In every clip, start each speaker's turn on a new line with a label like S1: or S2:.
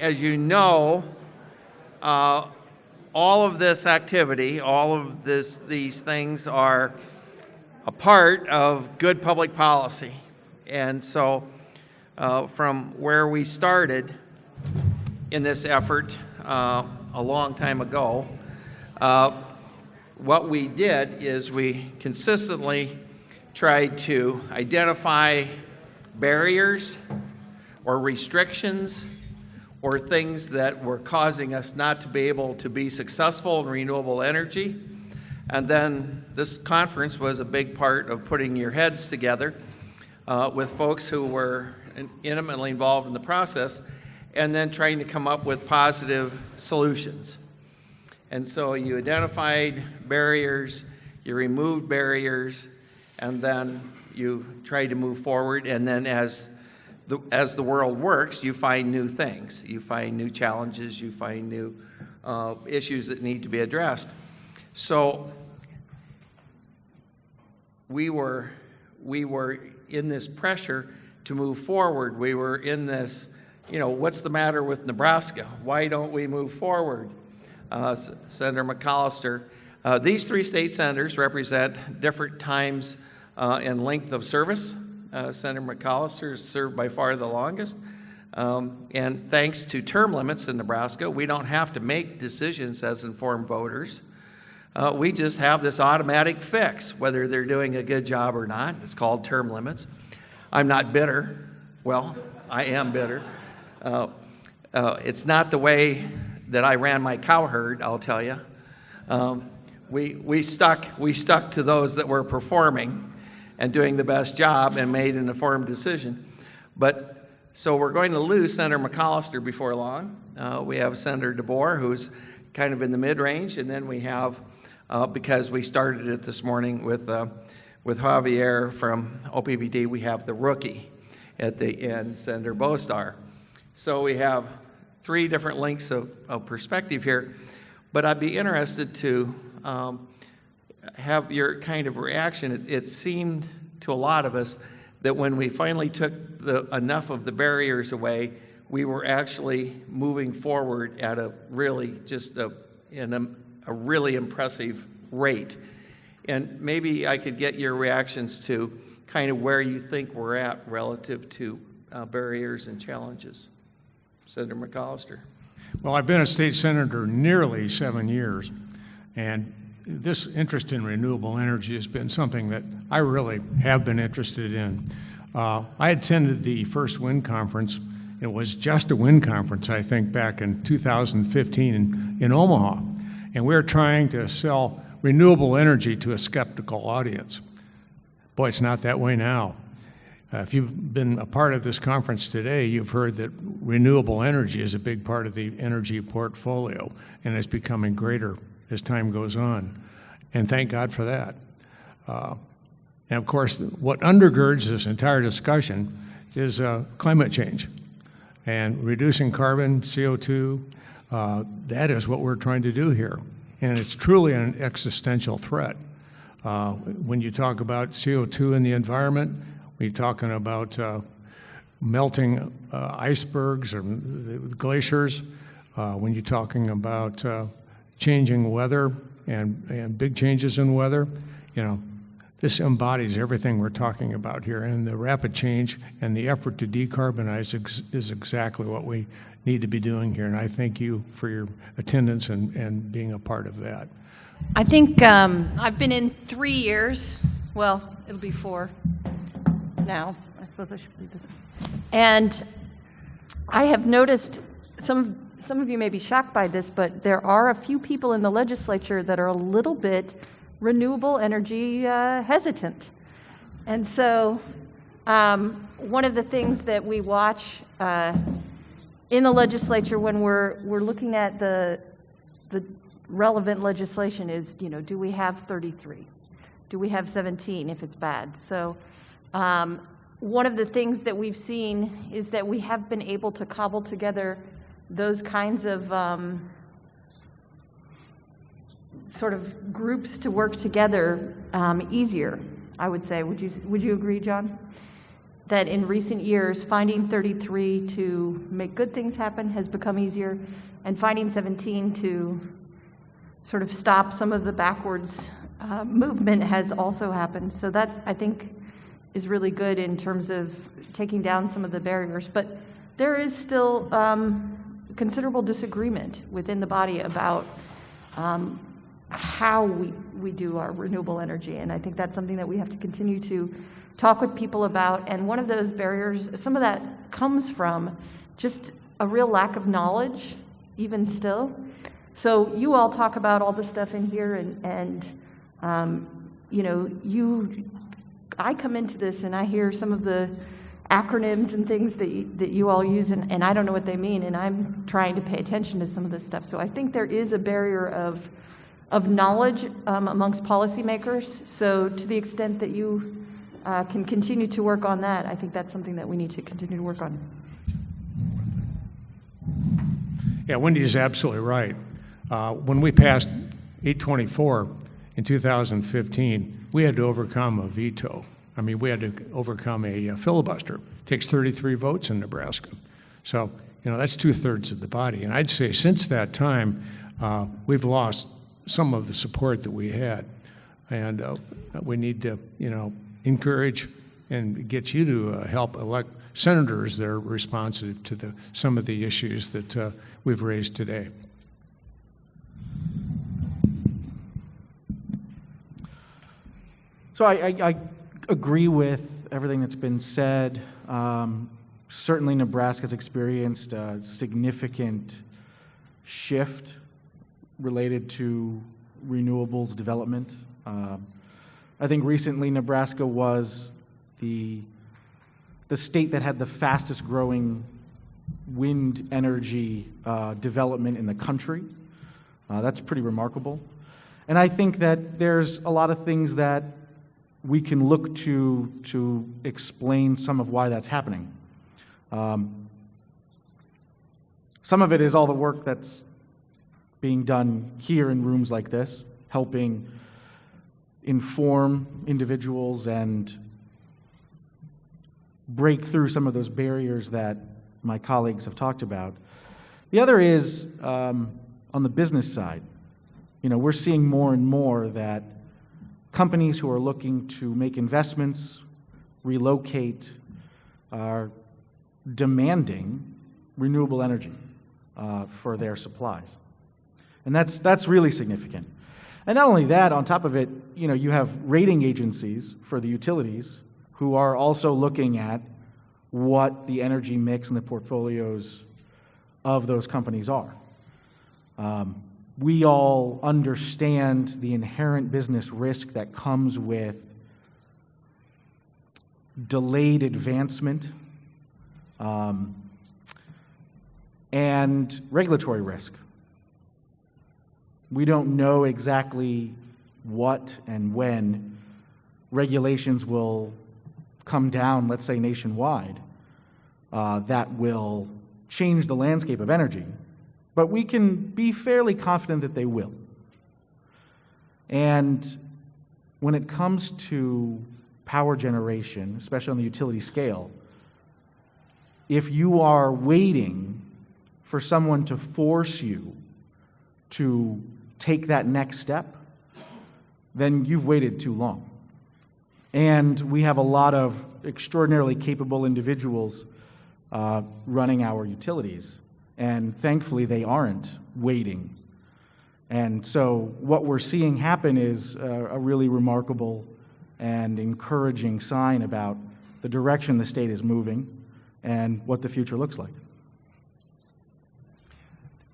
S1: as you know, all of this activity, all of these things are a part of good public policy. And so from where we started in this effort a long time ago, what we did is we consistently tried to identify barriers or restrictions or things that were causing us not to be able to be successful in renewable energy. And then this conference was a big part of putting your heads together with folks who were intimately involved in the process, and then trying to come up with positive solutions. And so you identified barriers, you removed barriers, and then you tried to move forward. And then as the world works, you find new things. You find new challenges, you find new issues that need to be addressed. So we were in this pressure to move forward. We were in this, what's the matter with Nebraska? Why don't we move forward? Senator McCollister, these three state senators represent different times and length of service. Senator McCollister has served by far the longest. And thanks to term limits in Nebraska, we don't have to make decisions as informed voters. We just have this automatic fix, whether they're doing a good job or not. It's called term limits. I'm not bitter. Well, I am bitter. It's not the way that I ran my cow herd, I'll tell you. We stuck to those that were performing and doing the best job and made an informed decision. But so we're going to lose Senator McCollister before long. We have Senator DeBoer, who's kind of in the mid-range, and then we have, because we started it this morning with Javier from OPPD, we have the rookie at the end, Senator Bostar. So we have three different links of perspective here, but I'd be interested to have your kind of reaction. It seemed to a lot of us that when we finally took enough of the barriers away, we were actually moving forward at a really a really impressive rate. And maybe I could get your reactions to kind of where you think we're at relative to barriers and challenges. Senator McCollister.
S2: Well, I've been a state senator nearly 7 years, and this interest in renewable energy has been something that I really have been interested in. I attended the first wind conference. It was just a wind conference, I think, back in 2015 in Omaha, and we were trying to sell renewable energy to a skeptical audience. Boy, it's not that way now. If you've been a part of this conference today, you've heard that renewable energy is a big part of the energy portfolio, and it's becoming greater as time goes on. And thank God for that. And of course, what undergirds this entire discussion is climate change and reducing carbon, CO2. That is what we're trying to do here. And it's truly an existential threat. When you talk about CO2 in the environment, we're talking about melting icebergs or glaciers. When you're talking about changing weather and big changes in weather, this embodies everything we're talking about here. And the rapid change and the effort to decarbonize is exactly what we need to be doing here. And I thank you for your attendance and being a part of that.
S3: I think I've been in 3 years. Well, it'll be 4 now. I suppose I should leave this. And I have noticed, some of you may be shocked by this, but there are a few people in the legislature that are a little bit renewable energy hesitant. And so one of the things that we watch in the legislature when we're looking at the relevant legislation is, do we have 33? Do we have 17 if it's bad? So one of the things that we've seen is that we have been able to cobble together those kinds of sort of groups to work together easier, I would say. Would you agree, John? that in recent years, finding 33 to make good things happen has become easier, and finding 17 to sort of stop some of the backwards movement has also happened. So that, I think, is really good in terms of taking down some of the barriers. But there is still considerable disagreement within the body about how we do our renewable energy, and I think that's something that we have to continue to talk with people about. And one of those barriers, some of that comes from just a real lack of knowledge, even still. So you all talk about all this stuff in here, and I come into this and I hear some of the acronyms and things that you all use, and I don't know what they mean, and I'm trying to pay attention to some of this stuff. So I think there is a barrier of knowledge amongst policymakers. So to the extent that you can continue to work on that, I think that's something that we need to continue to work on.
S2: Yeah, Wendy is absolutely right. When we passed 824 in 2015, we had to overcome a veto. I mean, we had to overcome a filibuster. It takes 33 votes in Nebraska. So, that's 2/3 of the body. And I'd say since that time, we've lost some of the support that we had. And we need to, encourage and get you to help elect senators that are responsive to some of the issues that we've raised today.
S4: So I agree with everything that's been said. Certainly Nebraska's experienced a significant shift related to renewables development. I think recently Nebraska was the state that had the fastest growing wind energy development in the country. That's pretty remarkable. And I think that there's a lot of things that we can look to explain some of why that's happening. Some of it is all the work that's being done here in rooms like this, helping inform individuals and break through some of those barriers that my colleagues have talked about. The other is on the business side. We're seeing more and more that companies who are looking to make investments, relocate, are demanding renewable energy for their supplies. And that's really significant. And not only that, on top of it, you have rating agencies for the utilities who are also looking at what the energy mix and the portfolios of those companies are. We all understand the inherent business risk that comes with delayed advancement and regulatory risk. We don't know exactly what and when regulations will come down, let's say nationwide, that will change the landscape of energy. But we can be fairly confident that they will. And when it comes to power generation, especially on the utility scale, if you are waiting for someone to force you to take that next step, then you've waited too long. And we have a lot of extraordinarily capable individuals running our utilities. And thankfully, they aren't waiting. And so what we're seeing happen is a really remarkable and encouraging sign about the direction the state is moving and what the future looks like.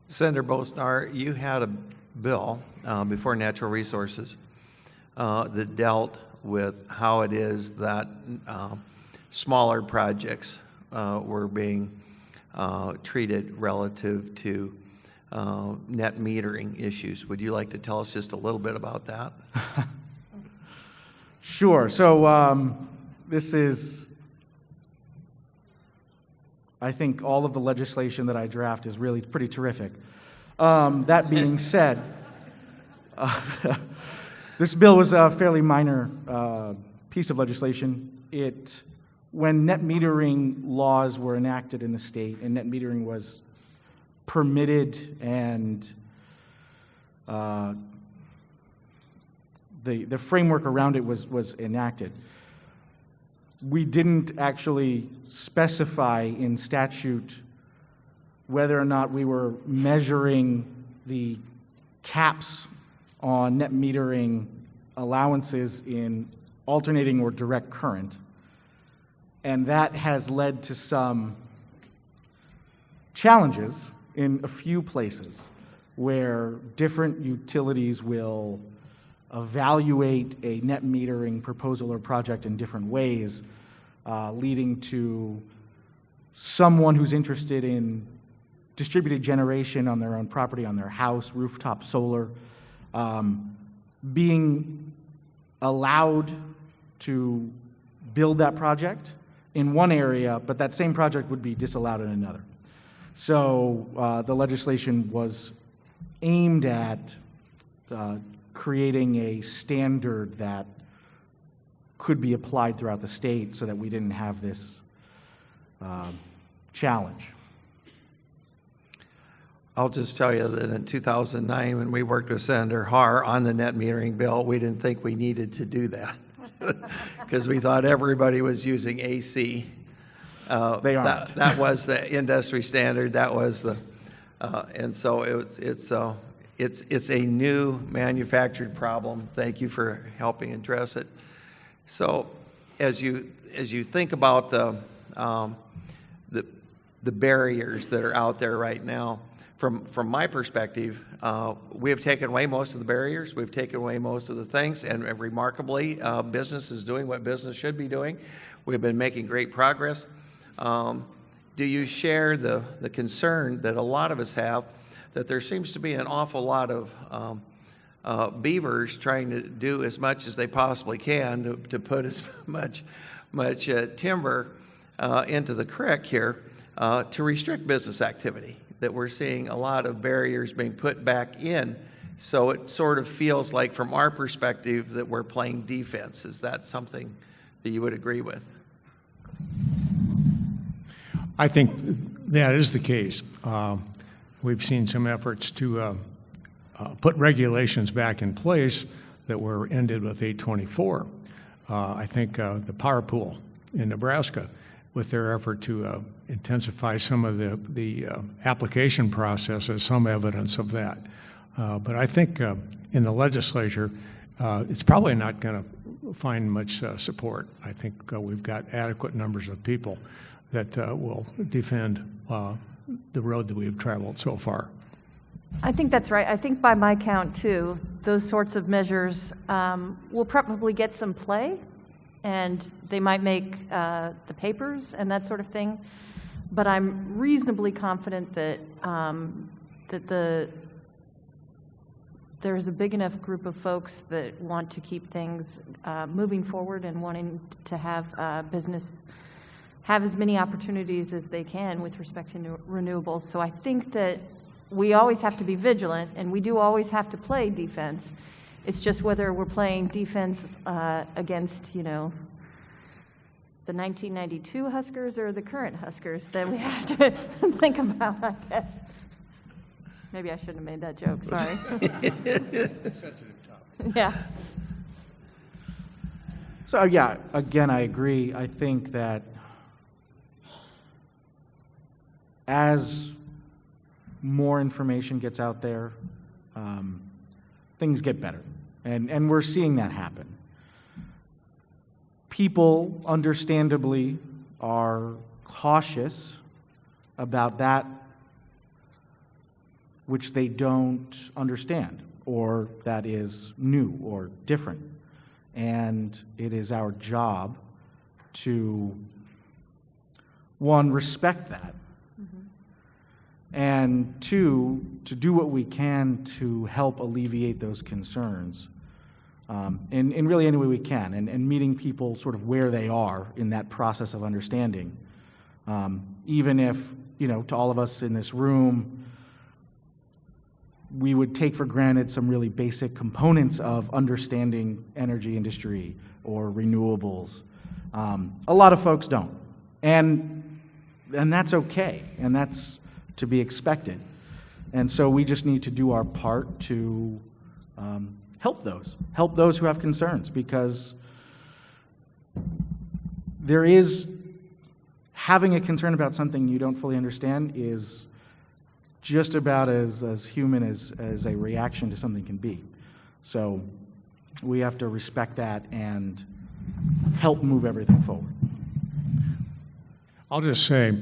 S1: Senator Bostar, you had a bill before Natural Resources that dealt with how it is that smaller projects were being treated relative to net metering issues. Would you like to tell us just a little bit about that?
S4: Sure. So this is, I think all of the legislation that I draft is really pretty terrific. That being said, this bill was a fairly minor piece of legislation. It when net metering laws were enacted in the state and net metering was permitted and the framework around it was enacted, we didn't actually specify in statute whether or not we were measuring the caps on net metering allowances in alternating or direct current. And that has led to some challenges in a few places where different utilities will evaluate a net metering proposal or project in different ways, leading to someone who's interested in distributed generation on their own property, on their house, rooftop solar, being allowed to build that project in one area, but that same project would be disallowed in another. So the legislation was aimed at creating a standard that could be applied throughout the state so that we didn't have this challenge.
S1: I'll just tell you that in 2009, when we worked with Senator Har on the net metering bill, we didn't think we needed to do that because we thought everybody was using AC.
S4: They aren't.
S1: That was the industry standard. That was the, and so it's a new manufactured problem. Thank you for helping address it. So, as you think about the barriers that are out there right now, from my perspective, we have taken away most of the barriers. We've taken away most of the things, and remarkably, business is doing what business should be doing. We've been making great progress. Do you share the concern that a lot of us have that there seems to be an awful lot of beavers trying to do as much as they possibly can to put as much timber into the creek here to restrict business activity, that we're seeing a lot of barriers being put back in. So it sort of feels like, from our perspective, that we're playing defense. Is that something that you would agree with?
S2: I think that is the case. We've seen some efforts to put regulations back in place that were ended with 824. I think the power pool in Nebraska, with their effort to intensify some of the application process, is some evidence of that. But I think in the legislature, it's probably not going to find much support. I think we've got adequate numbers of people that will defend the road that we've traveled so far.
S3: I think that's right. I think by my count, too, those sorts of measures will probably get some play, and they might make the papers and that sort of thing. But I'm reasonably confident that there's a big enough group of folks that want to keep things moving forward and wanting to have business have as many opportunities as they can with respect to renewables. So I think that we always have to be vigilant, and we do always have to play defense. It's just whether we're playing defense against, the 1992 Huskers or the current Huskers that we have to think about, I guess. Maybe I shouldn't have made that joke, sorry.
S2: Sensitive topic.
S3: Yeah.
S4: So yeah, again, I agree. I think that as more information gets out there, things get better. And we're seeing that happen. People, understandably, are cautious about that which they don't understand, or that is new or different. And it is our job to, one, respect that, and two, to do what we can to help alleviate those concerns in really any way we can, and meeting people sort of where they are in that process of understanding. Even if, to all of us in this room, we would take for granted some really basic components of understanding energy industry or renewables. A lot of folks don't. And that's okay, and that's to be expected. And so we just need to do our part to help those who have concerns, because there is, having a concern about something you don't fully understand is just about as human as a reaction to something can be. So we have to respect that and help move everything forward.
S2: I'll just say,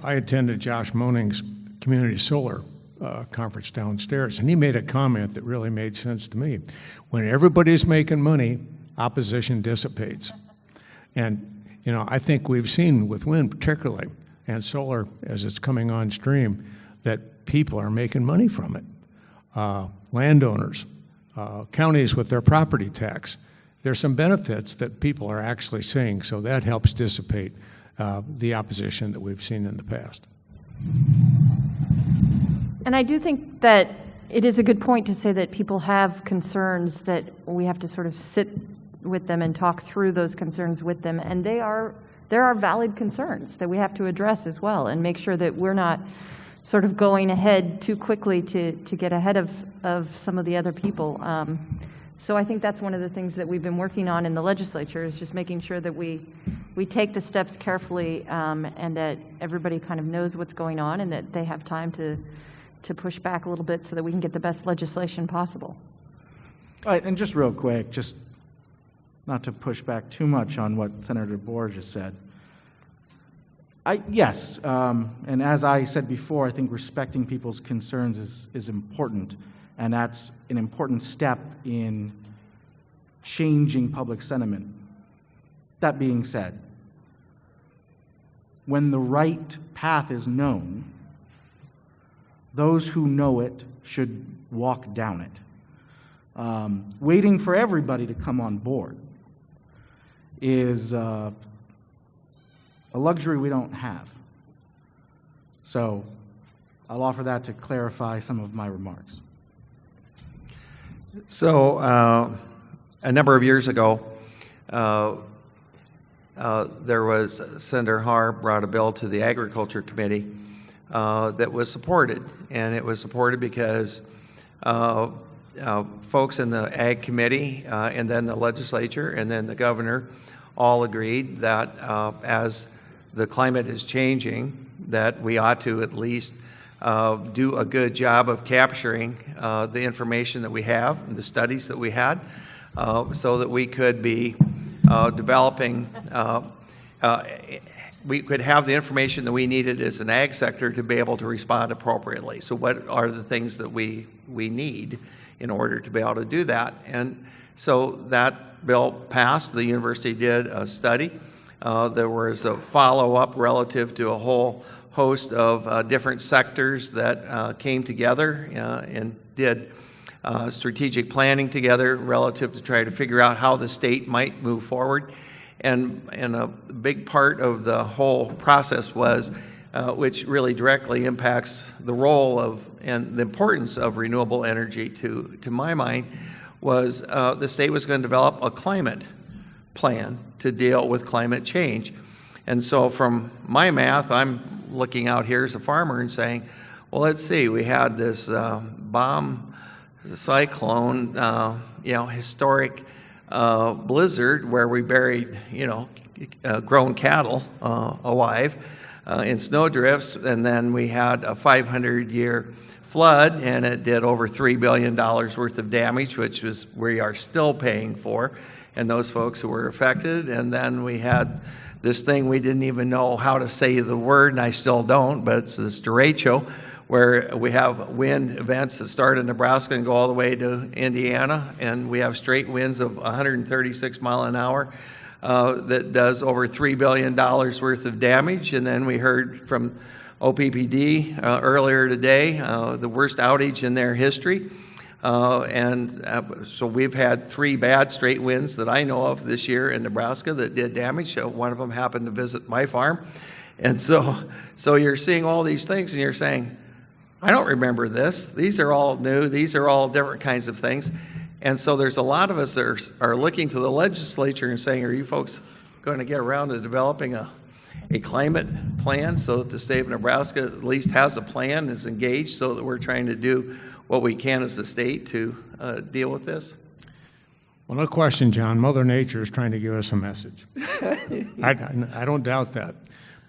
S2: I attended Josh Moning's community solar conference downstairs, and he made a comment that really made sense to me. When everybody's making money, opposition dissipates. And, you know, I think we've seen with wind particularly, and solar as it's coming on stream, that people are making money from it. Landowners, counties with their property tax. There's some benefits that people are actually seeing, so that helps dissipate the opposition that we've seen in the past.
S3: And I do think that it is a good point to say that people have concerns, that we have to sort of sit with them and talk through those concerns with them. And there are valid concerns that we have to address as well, and make sure that we're not sort of going ahead too quickly to get ahead of some of the other people. So I think that's one of the things that we've been working on in the legislature, is just making sure that we take the steps carefully, and that everybody kind of knows what's going on, and that they have time to push back a little bit so that we can get the best legislation possible.
S4: All right, and just real quick, just not to push back too much on what Senator DeBoer just said. Yes, and as I said before, I think respecting people's concerns is important, and that's an important step in changing public sentiment. That being said, when the right path is known, those who know it should walk down it. Waiting for everybody to come on board is a luxury we don't have. So I'll offer that to clarify some of my remarks.
S1: So a number of years ago, there was Senator Haar brought a bill to the Agriculture Committee that was supported, and it was supported because folks in the Ag Committee and then the legislature and then the governor all agreed that as the climate is changing, that we ought to at least do a good job of capturing the information that we have and the studies that we had, so that we could be developing, we could have the information that we needed as an ag sector to be able to respond appropriately. So what are the things that we need in order to be able to do that? And so that bill passed. The university did a study. There was a follow-up relative to a whole host of different sectors that came together and did strategic planning together relative to try to figure out how the state might move forward. And a big part of the whole process was, which really directly impacts the role of and the importance of renewable energy to my mind, was the state was going to develop a climate plan to deal with climate change. And so from my math, I'm looking out here as a farmer and saying, well, let's see, we had this bomb cyclone, historic blizzard where we buried, grown cattle alive in snowdrifts, and then we had a 500-year flood, and it did over $3 billion worth of damage, which we are still paying for, and those folks who were affected. And then we had this thing we didn't even know how to say the word, and I still don't, but it's this derecho, where we have wind events that start in Nebraska and go all the way to Indiana, and we have straight winds of 136 mile an hour that does over $3 billion worth of damage. And then we heard from OPPD earlier today, the worst outage in their history. So we've had 3 bad straight winds that I know of this year in Nebraska that did damage. One of them happened to visit my farm. And so you're seeing all these things and you're saying, I don't remember this. These are all new. These are all different kinds of things. And so there's a lot of us that are looking to the legislature and saying, are you folks going to get around to developing a climate plan so that the state of Nebraska at least has a plan, is engaged, so that we're trying to do what we can as a state to deal with this?
S2: Well, no question, John. Mother Nature is trying to give us a message. I don't doubt that.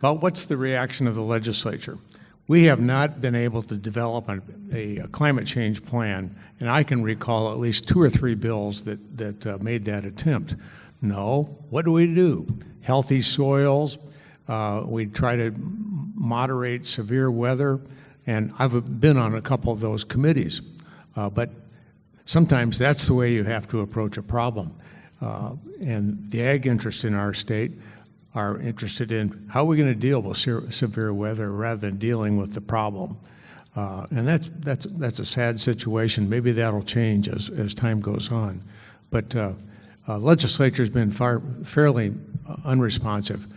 S2: But what's the reaction of the legislature? We have not been able to develop a climate change plan, and I can recall at least 2 or 3 bills that made that attempt. No, what do? Healthy soils. We try to moderate severe weather, and I've been on a couple of those committees. But sometimes that's the way you have to approach a problem. And the ag interests in our state are interested in how are we going to deal with severe weather rather than dealing with the problem. And that's a sad situation. Maybe that'll change as time goes on. But legislature's been fairly unresponsive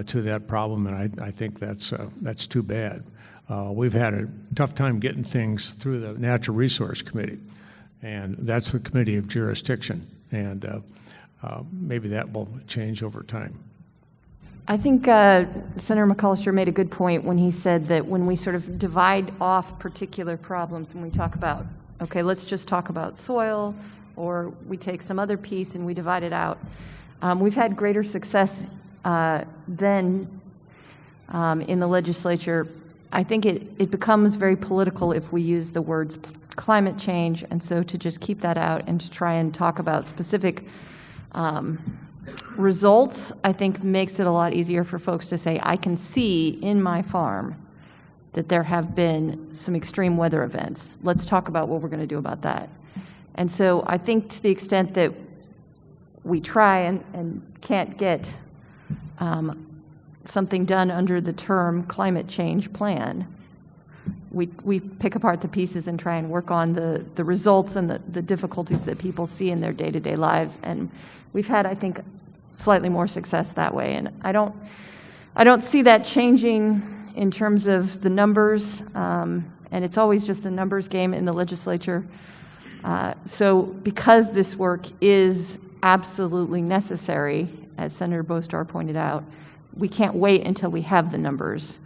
S2: to that problem, and I think that's too bad. We've had a tough time getting things through the Natural Resource Committee, and that's the committee of jurisdiction, and maybe that will change over time.
S3: I think Senator McCollister made a good point when he said that when we sort of divide off particular problems, when we talk about, okay, let's just talk about soil, or we take some other piece and we divide it out. We've had greater success than in the legislature. I think it becomes very political if we use the words climate change, and so to just keep that out and to try and talk about specific results, I think makes it a lot easier for folks to say, I can see in my farm that there have been some extreme weather events. Let's talk about what we're going to do about that. And so I think to the extent that we try and can't get something done under the term climate change plan, we pick apart the pieces and try and work on the results and the difficulties that people see in their day-to-day lives. And we've had, I think, slightly more success that way. And I don't see that changing in terms of the numbers, and it's always just a numbers game in the legislature. So because this work is absolutely necessary, as Senator Bostar pointed out, we can't wait until we have the numbers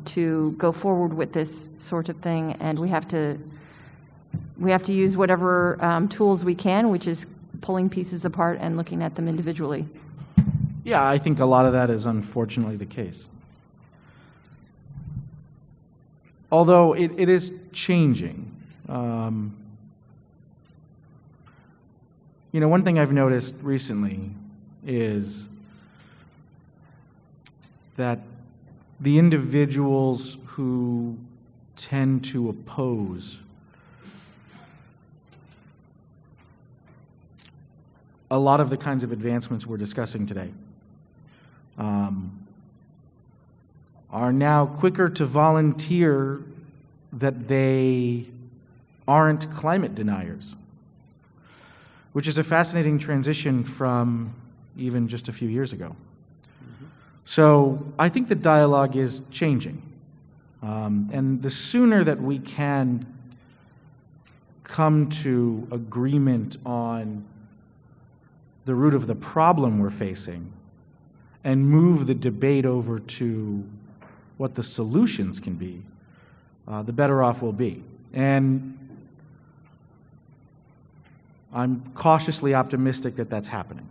S3: to go forward with this sort of thing, and we have to use whatever tools we can, which is pulling pieces apart and looking at them individually.
S4: Yeah, I think a lot of that is unfortunately the case. Although it is changing. One thing I've noticed recently is that the individuals who tend to oppose a lot of the kinds of advancements we're discussing today are now quicker to volunteer that they aren't climate deniers, which is a fascinating transition from even just a few years ago. So I think the dialogue is changing. And the sooner that we can come to agreement on the root of the problem we're facing and move the debate over to what the solutions can be, the better off we'll be. And I'm cautiously optimistic that that's happening.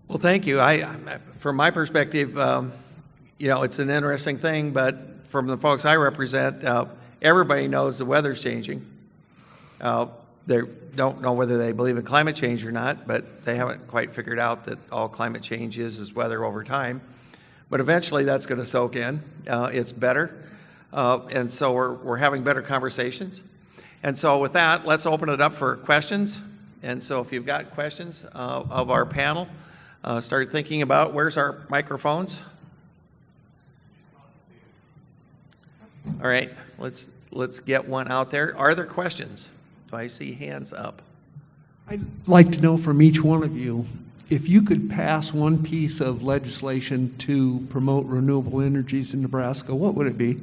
S1: Well, thank you. From my perspective, it's an interesting thing, but from the folks I represent, everybody knows the weather's changing. They don't know whether they believe in climate change or not, but they haven't quite figured out that all climate change is weather over time. But eventually that's going to soak in. It's better. And so we're having better conversations. And so with that, let's open it up for questions. And so if you've got questions of our panel, start thinking about where's our microphones. All right, let's get one out there. Are there questions? Do I see hands up?
S5: I'd like to know from each one of you, if you could pass one piece of legislation to promote renewable energies in Nebraska, what would it be?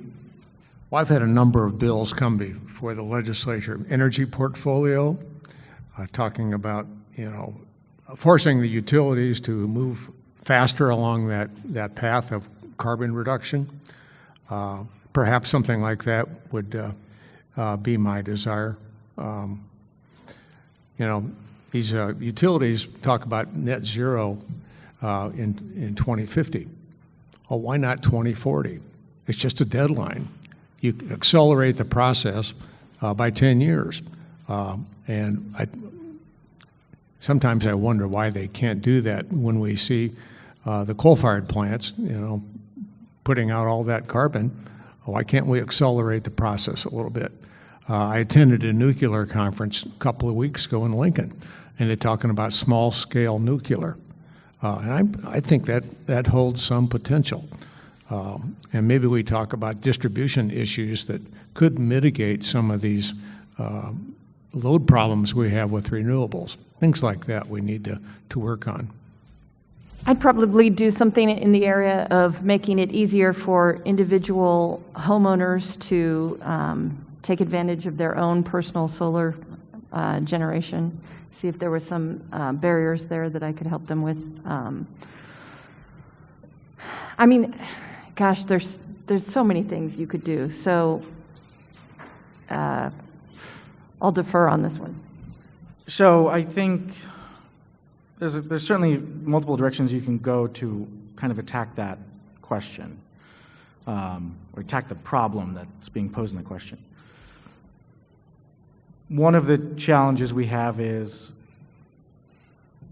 S2: Well, I've had a number of bills come before the legislature. Energy portfolio, talking about, forcing the utilities to move faster along that path of carbon reduction. Perhaps something like that would be my desire. These utilities talk about net zero in 2050. Oh, why not 2040? It's just a deadline. You can accelerate the process by 10 years. Sometimes I wonder why they can't do that when we see the coal-fired plants, putting out all that carbon. Why can't we accelerate the process a little bit? I attended a nuclear conference a couple of weeks ago in Lincoln, and they're talking about small-scale nuclear. And I think that holds some potential. And maybe we talk about distribution issues that could mitigate some of these load problems we have with renewables. Things like that we need to work on.
S3: I'd probably do something in the area of making it easier for individual homeowners to take advantage of their own personal solar generation. See if there were some barriers there that I could help them with. Gosh, there's so many things you could do. So I'll defer on this one.
S4: So I think there's certainly multiple directions you can go to kind of attack that question, or attack the problem that's being posed in the question. One of the challenges we have is,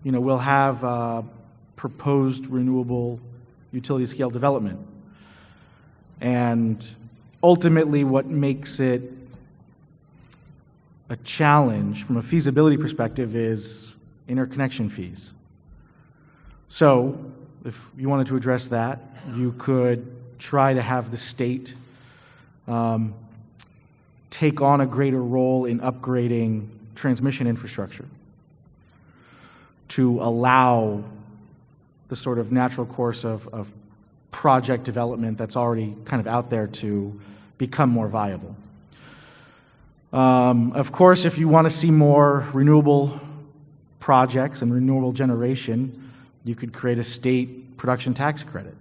S4: we'll have proposed renewable utility scale development. And ultimately what makes it a challenge from a feasibility perspective is interconnection fees. So if you wanted to address that, you could try to have the state take on a greater role in upgrading transmission infrastructure to allow the sort of natural course of project development that's already kind of out there to become more viable. Of course, if you want to see more renewable projects and renewable generation, you could create a state production tax credit,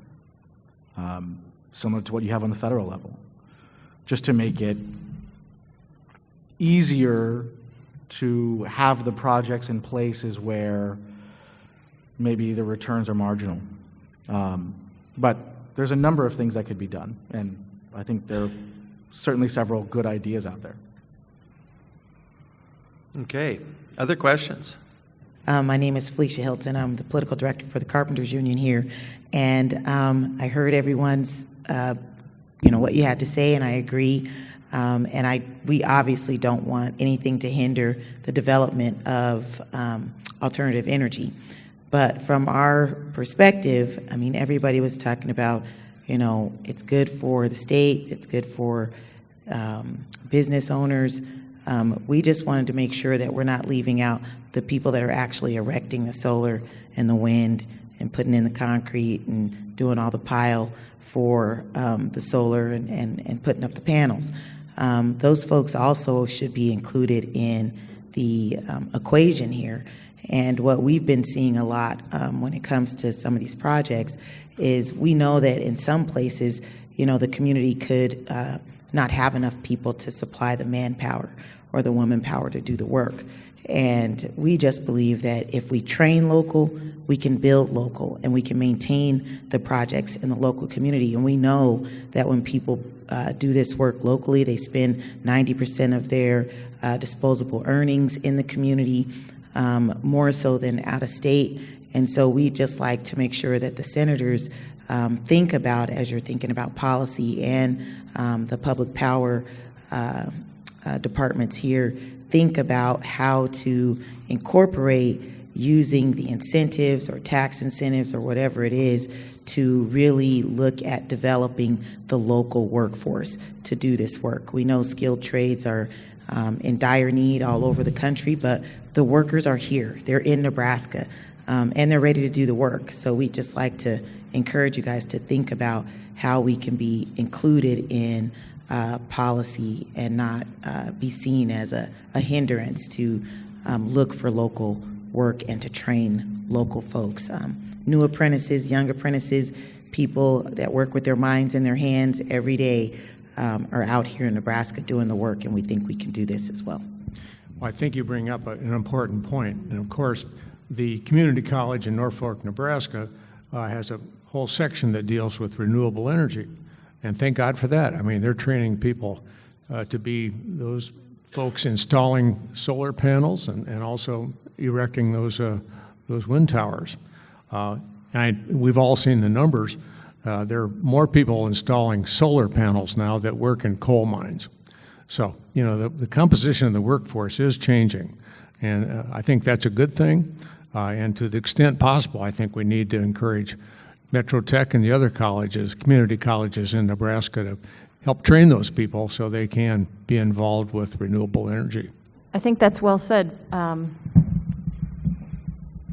S4: similar to what you have on the federal level, just to make it easier to have the projects in places where maybe the returns are marginal. But there's a number of things that could be done, and I think there are certainly several good ideas out there.
S1: Okay. Other questions?
S6: My name is Felicia Hilton. I'm the political director for the Carpenters Union here, and I heard everyone's, what you had to say, and I agree. We obviously don't want anything to hinder the development of alternative energy. But from our perspective, everybody was talking about, it's good for the state, it's good for business owners. We just wanted to make sure that we're not leaving out the people that are actually erecting the solar and the wind and putting in the concrete and doing all the pile for the solar and putting up the panels. Those folks also should be included in the equation here. And what we've been seeing a lot when it comes to some of these projects is we know that in some places, the community could not have enough people to supply the manpower or the woman power to do the work. And we just believe that if we train local, we can build local, and we can maintain the projects in the local community. And we know that when people do this work locally, they spend 90% of their disposable earnings in the community, more so than out of state. And so we just like to make sure that the senators think about, as you're thinking about policy, and the public power departments here, think about how to incorporate using the incentives or tax incentives or whatever it is to really look at developing the local workforce to do this work. We know skilled trades are in dire need all over the country, but the workers are here. They're in Nebraska, and they're ready to do the work. So we just like to encourage you guys to think about how we can be included in policy and not be seen as a hindrance to look for local work and to train local folks. New apprentices, young apprentices, people that work with their minds and their hands every day are out here in Nebraska doing the work, and we think we can do this as well.
S2: Well, I think you bring up an important point. And of course, the community college in Norfolk, Nebraska has a whole section that deals with renewable energy. And thank God for that. I mean, they're training people to be those folks installing solar panels and also erecting those wind towers. We've all seen the numbers. There are more people installing solar panels now that work in coal mines. So, you know, the composition of the workforce is changing. And I think that's a good thing. And to the extent possible, I think we need to encourage Metro Tech and the other colleges, community colleges in Nebraska, to help train those people so they can be involved with renewable energy.
S3: I think that's well said.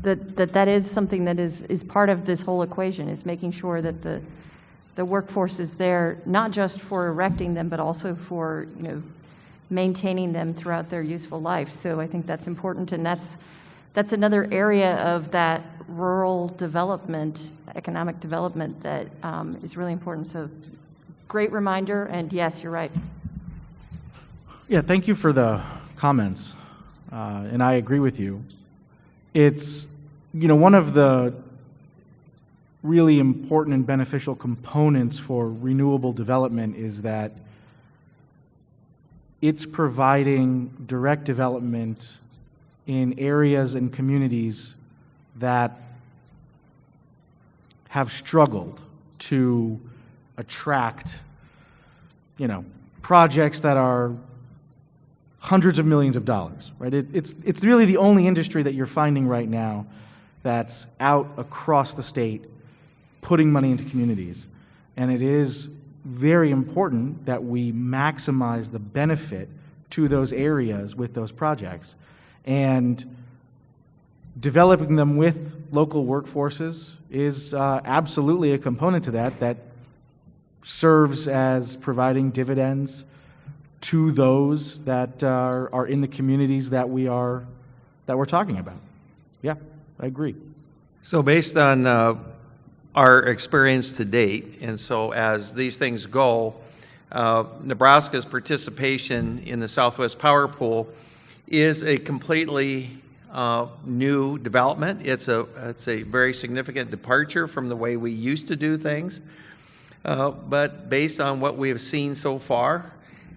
S3: That is something that is part of this whole equation, is making sure that the workforce is there, not just for erecting them, but also for, you know, maintaining them throughout their useful life. So I think that's important, and that's another area of that rural development, economic development, that is really important. So great reminder, and yes, you're right.
S4: Yeah, thank you for the comments, and I agree with you. It's, you know, one of the really important and beneficial components for renewable development is that it's providing direct development in areas and communities that have struggled to attract, you know, projects that are hundreds of millions of dollars, right? It's really the only industry that you're finding right now that's out across the state putting money into communities. And it is very important that we maximize the benefit to those areas with those projects. And developing them with local workforces is absolutely a component to that serves as providing dividends to those that are in the communities that we're talking about. Yeah, I agree.
S1: So based on our experience to date, and so as these things go, Nebraska's participation in the Southwest Power Pool is a completely new development. It's a very significant departure from the way we used to do things. But based on what we have seen so far,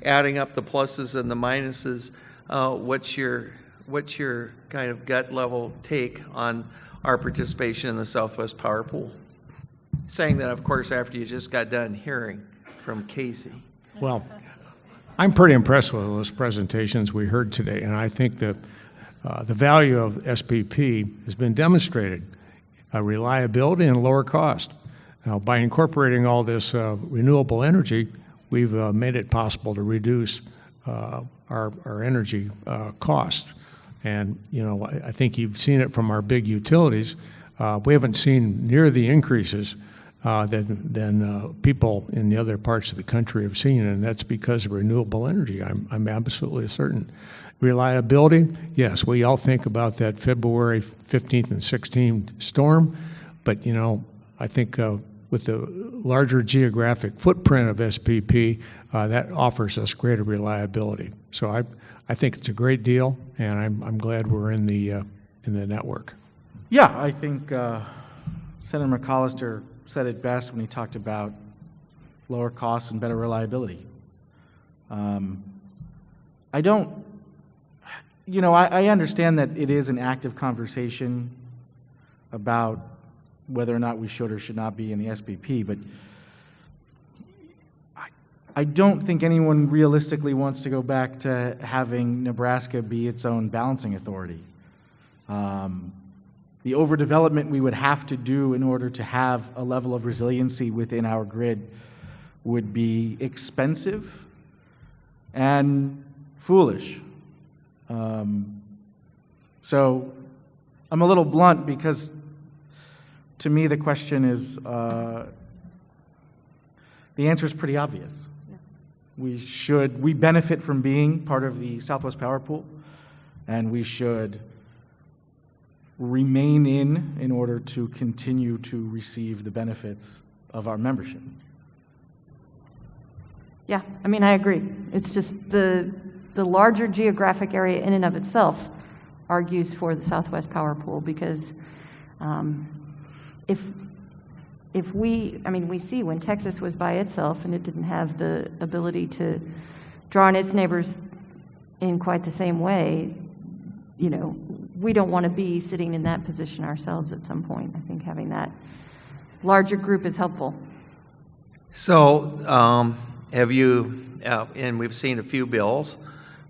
S1: adding up the pluses and the minuses, what's your kind of gut level take on our participation in the Southwest Power Pool? Saying that, of course, after you just got done hearing from Casey.
S2: Well, I'm pretty impressed with those presentations we heard today, and I think that the value of SPP has been demonstrated, reliability and lower cost. Now, by incorporating all this renewable energy, we've made it possible to reduce our energy costs. And, you know, I think you've seen it from our big utilities. We haven't seen near the increases than people in the other parts of the country have seen, and that's because of renewable energy. I'm absolutely certain. Reliability, yes, we all think about that February 15th and 16th storm, but, you know, I think with the larger geographic footprint of SPP, that offers us greater reliability. So I think it's a great deal, and I'm glad we're in the network.
S4: Yeah, I think Senator McCollister said it best when he talked about lower costs and better reliability. I understand that it is an active conversation about whether or not we should or should not be in the SPP, but I don't think anyone realistically wants to go back to having Nebraska be its own balancing authority. The overdevelopment we would have to do in order to have a level of resiliency within our grid would be expensive and foolish. So I'm a little blunt because to me the question is, the answer is pretty obvious. Yeah. We benefit from being part of the Southwest Power Pool, and we should remain in order to continue to receive the benefits of our membership.
S3: Yeah, I mean, I agree. It's just the larger geographic area in and of itself argues for the Southwest Power Pool, because if we see when Texas was by itself and it didn't have the ability to draw on its neighbors in quite the same way, you know, we don't want to be sitting in that position ourselves at some point. I think having that larger group is helpful.
S1: So, have you, and we've seen a few bills,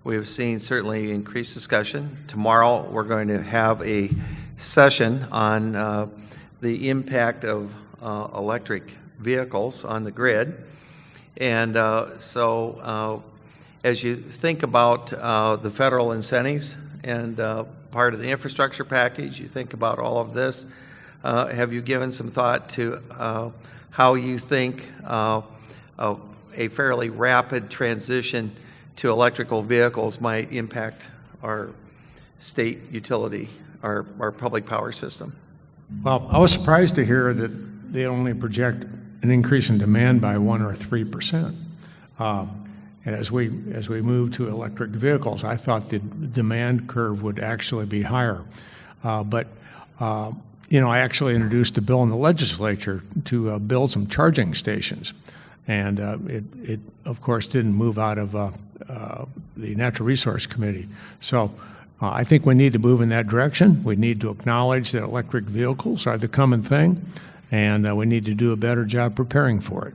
S1: we've seen certainly increased discussion. Tomorrow, we're going to have a session on the impact of electric vehicles on the grid. And so, as you think about the federal incentives and part of the infrastructure package, you think about all of this, have you given some thought to how you think a fairly rapid transition to electrical vehicles might impact our state utility, our public power system?
S2: Well, I was surprised to hear that they only project an increase in demand by 1 or 3%. And as we move to electric vehicles, I thought the demand curve would actually be higher. But I actually introduced a bill in the legislature to build some charging stations. And it, of course, didn't move out of the Natural Resource Committee. So I think we need to move in that direction. We need to acknowledge that electric vehicles are the common thing, and we need to do a better job preparing for it.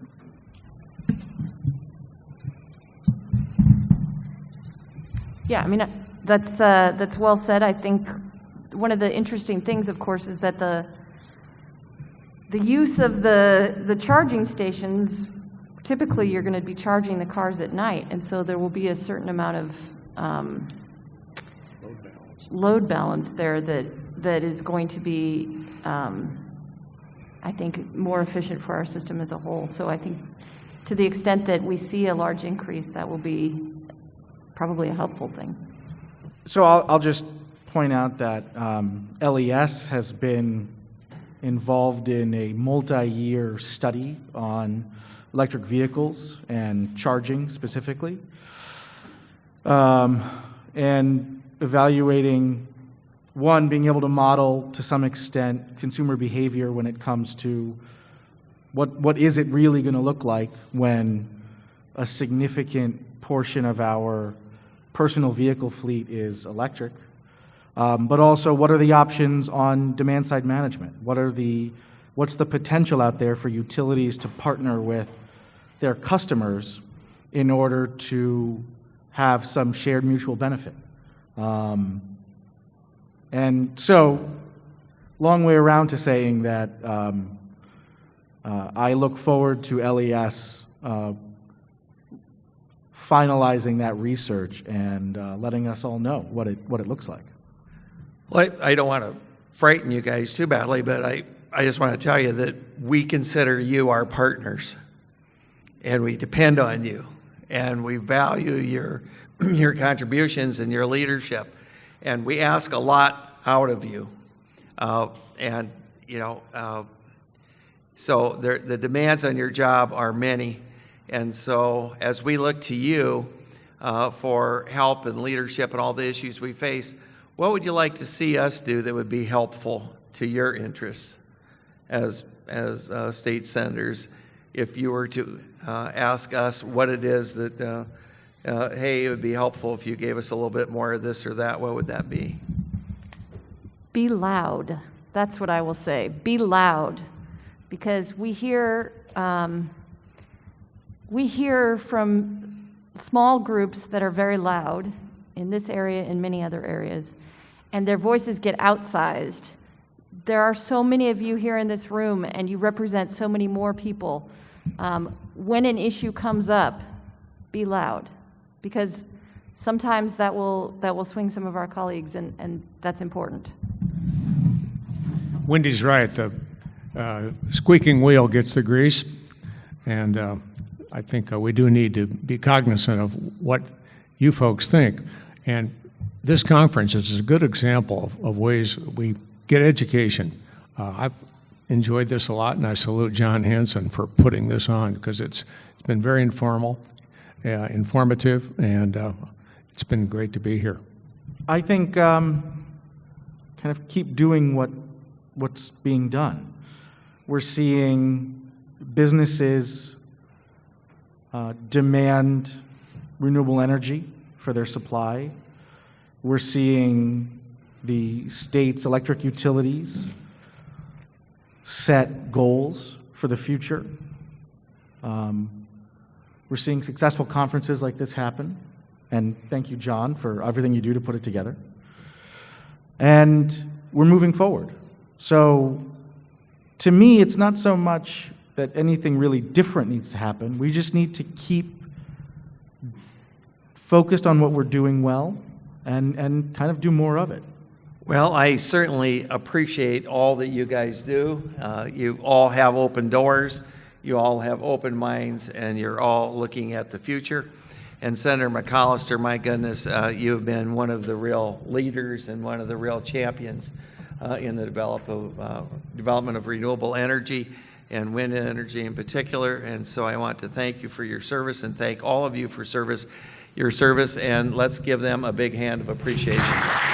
S3: Yeah, I mean, that's well said. I think one of the interesting things, of course, is that the use of the charging stations, typically you're going to be charging the cars at night, and so there will be a certain amount of load balance there that is going to be, I think, more efficient for our system as a whole. So I think to the extent that we see a large increase, that will be probably a helpful thing.
S4: So I'll just point out that LES has been involved in a multi-year study on electric vehicles and charging specifically, and evaluating, one, being able to model to some extent consumer behavior when it comes to what is it really going to look like when a significant portion of our personal vehicle fleet is electric, but also what are the options on demand-side management? What's the potential out there for utilities to partner with their customers in order to have some shared mutual benefit? And so, long way around to saying that I look forward to LES finalizing that research and letting us all know what it looks like.
S1: Well, I don't want to frighten you guys too badly, but I just want to tell you that we consider you our partners, and we depend on you, and we value your contributions and your leadership, and we ask a lot out of you, so the demands on your job are many. And so as we look to you for help and leadership and all the issues we face, what would you like to see us do that would be helpful to your interests as state senators? If you were to ask us what it is that, hey, it would be helpful if you gave us a little bit more of this or that, what would that be?
S3: Be loud. That's what I will say. Be loud. Because we hear from small groups that are very loud in this area and many other areas, and their voices get outsized. There are so many of you here in this room, and you represent so many more people. When an issue comes up, be loud, because sometimes that will swing some of our colleagues, and that's important.
S2: Wendy's right. The squeaking wheel gets the grease, and I think we do need to be cognizant of what you folks think. And this conference is a good example of ways we get education. I've enjoyed this a lot, and I salute John Hansen for putting this on because it's been very informal, informative, and it's been great to be here.
S4: I think kind of keep doing what's being done. We're seeing businesses demand renewable energy for their supply. We're seeing the state's electric utilities set goals for the future. We're seeing successful conferences like this happen, and thank you, John, for everything you do to put it together. And we're moving forward. So to me, it's not so much that anything really different needs to happen. We just need to keep focused on what we're doing well and kind of do more of it.
S1: Well, I certainly appreciate all that you guys do. You all have open doors, you all have open minds, and you're all looking at the future. And Senator McCollister, my goodness, you've been one of the real leaders and one of the real champions in the development of renewable energy and wind energy in particular. And so I want to thank you for your service and thank all of you for your service, and let's give them a big hand of appreciation.